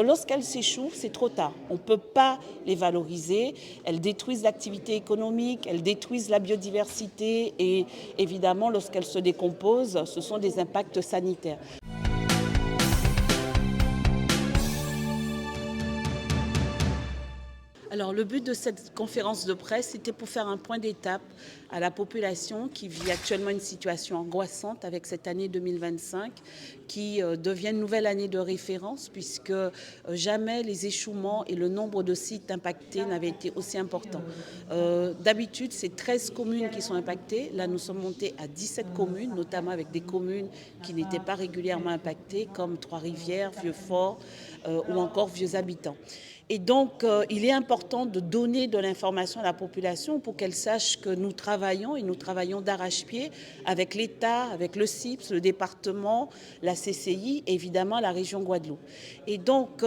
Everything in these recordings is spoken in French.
Lorsqu'elles s'échouent, c'est trop tard. On ne peut pas les valoriser. Elles détruisent l'activité économique, elles détruisent la biodiversité et évidemment, lorsqu'elles se décomposent, ce sont des impacts sanitaires. Alors, le but de cette conférence de presse, c'était pour faire un point d'étape à la population qui vit actuellement une situation angoissante avec cette année 2025 qui devient une nouvelle année de référence puisque jamais les échouements et le nombre de sites impactés n'avaient été aussi importants. D'habitude, c'est 13 communes qui sont impactées. Là, nous sommes montés à 17 communes, notamment avec des communes qui n'étaient pas régulièrement impactées comme Trois-Rivières, Vieux-Fort ou encore Vieux-Habitants. Et donc, il est important de donner de l'information à la population pour qu'elle sache que nous travaillons et nous travaillons d'arrache-pied avec l'État, avec le CIPS, le département, la CCI et évidemment la région Guadeloupe. Et donc,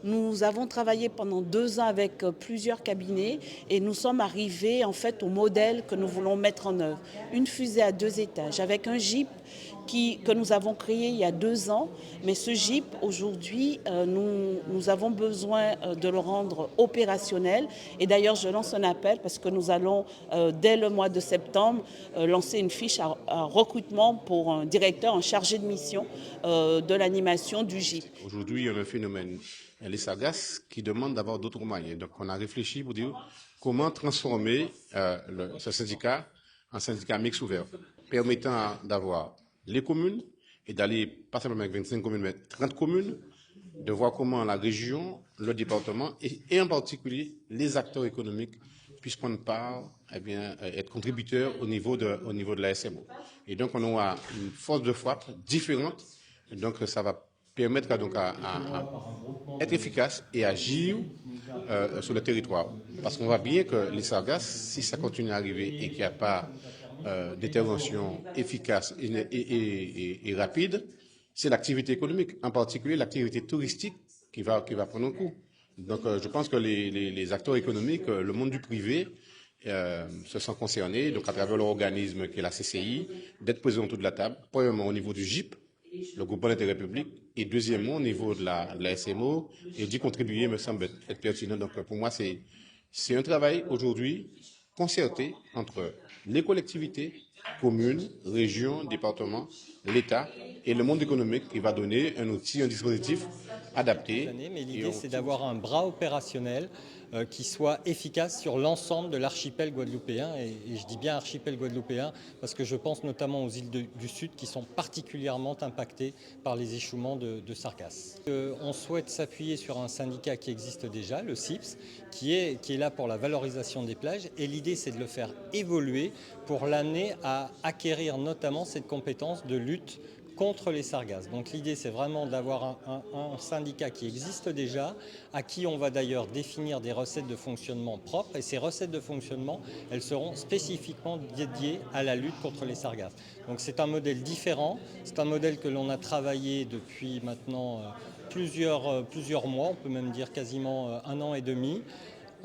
nous avons travaillé pendant 2 ans avec plusieurs cabinets et nous sommes arrivés en fait au modèle que nous voulons mettre en œuvre. Une fusée à 2 étages avec un GIP que nous avons créé il y a 2 ans. Mais ce GIP, aujourd'hui, nous avons besoin de le rendre opérationnel. Et d'ailleurs, je lance un appel parce que nous allons, dès le mois de septembre, lancer une fiche à recrutement pour un directeur, un chargé de mission de l'animation du GIP. Aujourd'hui, il y a un phénomène, les sargasses, qui demande d'avoir d'autres moyens. Donc, on a réfléchi pour dire comment transformer ce syndicat en syndicat mix ouvert, permettant d'avoir les communes et d'aller, pas simplement avec 25 communes, mais 30 communes, de voir comment la région, le département et en particulier les acteurs économiques puissent prendre part, être contributeurs au niveau de la SMO. Et donc, on aura une force de frappe différente. Donc, ça va permettre donc à être efficace et agir sur le territoire. Parce qu'on voit bien que les sargasses, si ça continue à arriver et qu'il n'y a pas d'intervention efficace et rapide, c'est l'activité économique, en particulier l'activité touristique qui va prendre un coup. Donc je pense que les acteurs économiques, le monde du privé, se sont concernés, donc à travers leur organisme qui est la CCI, d'être présents autour de la table, premièrement au niveau du GIP, le groupement d'intérêt public, et deuxièmement au niveau de la SMO, et d'y contribuer me semble être pertinent. Donc pour moi, c'est un travail aujourd'hui concerté entre les collectivités, communes, régions, départements, l'État et le monde économique qui va donner un outil, un dispositif adapté. Mais l'idée, c'est d'avoir un bras opérationnel qui soit efficace sur l'ensemble de l'archipel guadeloupéen. Et je dis bien archipel guadeloupéen parce que je pense notamment aux îles du Sud qui sont particulièrement impactées par les échouements de sargasses. On souhaite s'appuyer sur un syndicat qui existe déjà, le CIPS, qui est là pour la valorisation des plages. Et l'idée, c'est de le faire évoluer pour l'amener à acquérir notamment cette compétence de lutte contre les sargasses. Donc l'idée, c'est vraiment d'avoir un syndicat qui existe déjà, à qui on va d'ailleurs définir des recettes de fonctionnement propres. Et ces recettes de fonctionnement, elles seront spécifiquement dédiées à la lutte contre les sargasses. Donc c'est un modèle différent, c'est un modèle que l'on a travaillé depuis maintenant plusieurs mois, on peut même dire quasiment 1 an et demi.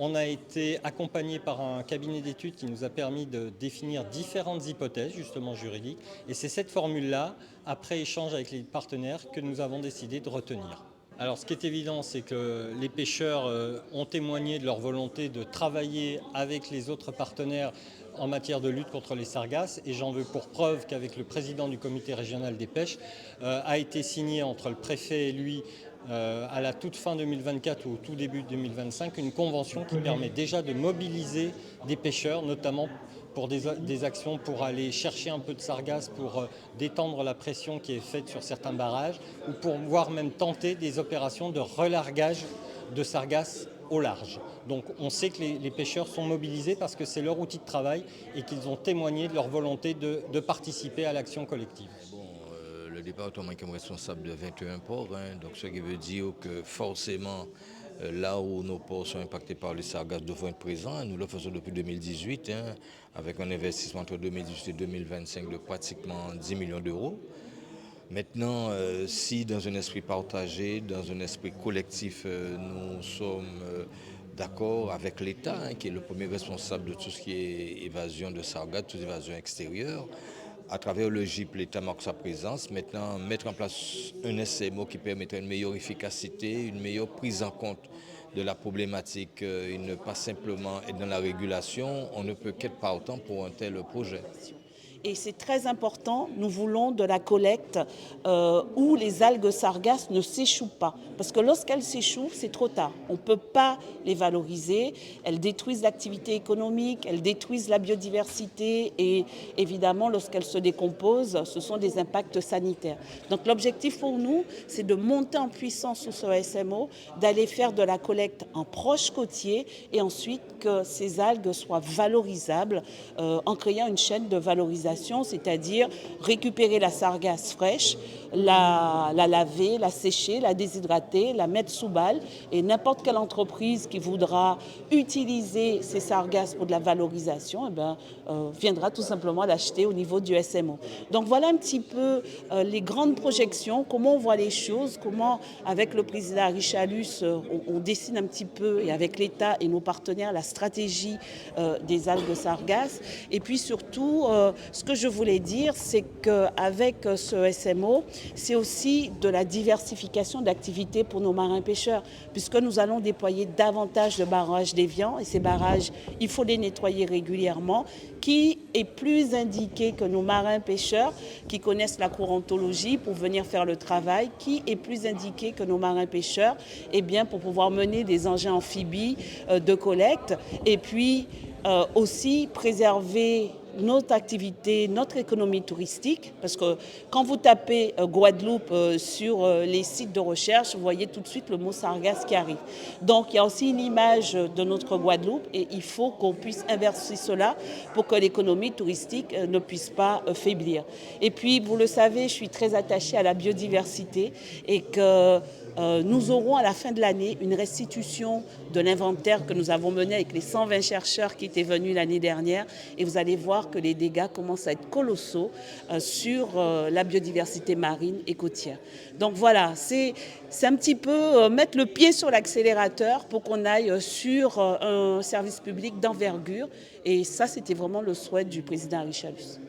On a été accompagné par un cabinet d'études qui nous a permis de définir différentes hypothèses, justement juridiques. Et c'est cette formule-là, après échange avec les partenaires, que nous avons décidé de retenir. Alors ce qui est évident, c'est que les pêcheurs ont témoigné de leur volonté de travailler avec les autres partenaires en matière de lutte contre les sargasses. Et j'en veux pour preuve qu'avec le président du comité régional des pêches, a été signé entre le préfet et lui, à la toute fin 2024 ou au tout début 2025, une convention qui permet déjà de mobiliser des pêcheurs, notamment pour des actions pour aller chercher un peu de sargasses, pour détendre la pression qui est faite sur certains barrages, ou pour pouvoir même tenter des opérations de relargage de sargasses au large. Donc on sait que les pêcheurs sont mobilisés parce que c'est leur outil de travail et qu'ils ont témoigné de leur volonté de participer à l'action collective. Le département est comme responsable de 21 ports, donc ce qui veut dire que forcément, là où nos ports sont impactés par les sargasses devront être présents. Nous le faisons depuis 2018, avec un investissement entre 2018 et 2025 de pratiquement 10 millions d'euros. Maintenant, si dans un esprit partagé, dans un esprit collectif, nous sommes d'accord avec l'État, qui est le premier responsable de tout ce qui est évasion de sargasses, toute évasion extérieure, À travers le GIP, l'État marque sa présence. Maintenant, mettre en place un SMO qui permettrait une meilleure efficacité, une meilleure prise en compte de la problématique et ne pas simplement être dans la régulation, on ne peut qu'être partant pour un tel projet. Et c'est très important, nous voulons de la collecte où les algues sargasses ne s'échouent pas. Parce que lorsqu'elles s'échouent, c'est trop tard. On ne peut pas les valoriser. Elles détruisent l'activité économique, elles détruisent la biodiversité et évidemment, lorsqu'elles se décomposent, ce sont des impacts sanitaires. Donc l'objectif pour nous, c'est de monter en puissance sous ce SMO, d'aller faire de la collecte en proche côtier et ensuite que ces algues soient valorisables en créant une chaîne de valorisation, c'est-à-dire récupérer la sargasse fraîche, la laver, la sécher, la déshydrater, la mettre sous balle et n'importe quelle entreprise qui voudra utiliser ces sargasses pour de la valorisation viendra tout simplement l'acheter au niveau du SMO. Donc voilà un petit peu les grandes projections, comment on voit les choses, comment avec le président Richalus on dessine un petit peu et avec l'État et nos partenaires la stratégie des algues sargasses. Et puis surtout, ce que je voulais dire, c'est qu'avec ce SMO, c'est aussi de la diversification d'activités pour nos marins-pêcheurs, puisque nous allons déployer davantage de barrages déviants. Et ces barrages, il faut les nettoyer régulièrement. Qui est plus indiqué que nos marins-pêcheurs qui connaissent la courantologie pour venir faire le travail? Qui est plus indiqué que nos marins-pêcheurs pour pouvoir mener des engins amphibies de collecte et puis aussi préserver notre activité, notre économie touristique, parce que quand vous tapez Guadeloupe sur les sites de recherche, vous voyez tout de suite le mot sargasse qui arrive. Donc il y a aussi une image de notre Guadeloupe et il faut qu'on puisse inverser cela pour que l'économie touristique ne puisse pas faiblir. Et puis, vous le savez, je suis très attachée à la biodiversité et que nous aurons à la fin de l'année une restitution de l'inventaire que nous avons mené avec les 120 chercheurs qui étaient venus l'année dernière et vous allez voir que les dégâts commencent à être colossaux sur la biodiversité marine et côtière. Donc voilà, c'est un petit peu mettre le pied sur l'accélérateur pour qu'on aille sur un service public d'envergure et ça c'était vraiment le souhait du président Richalus.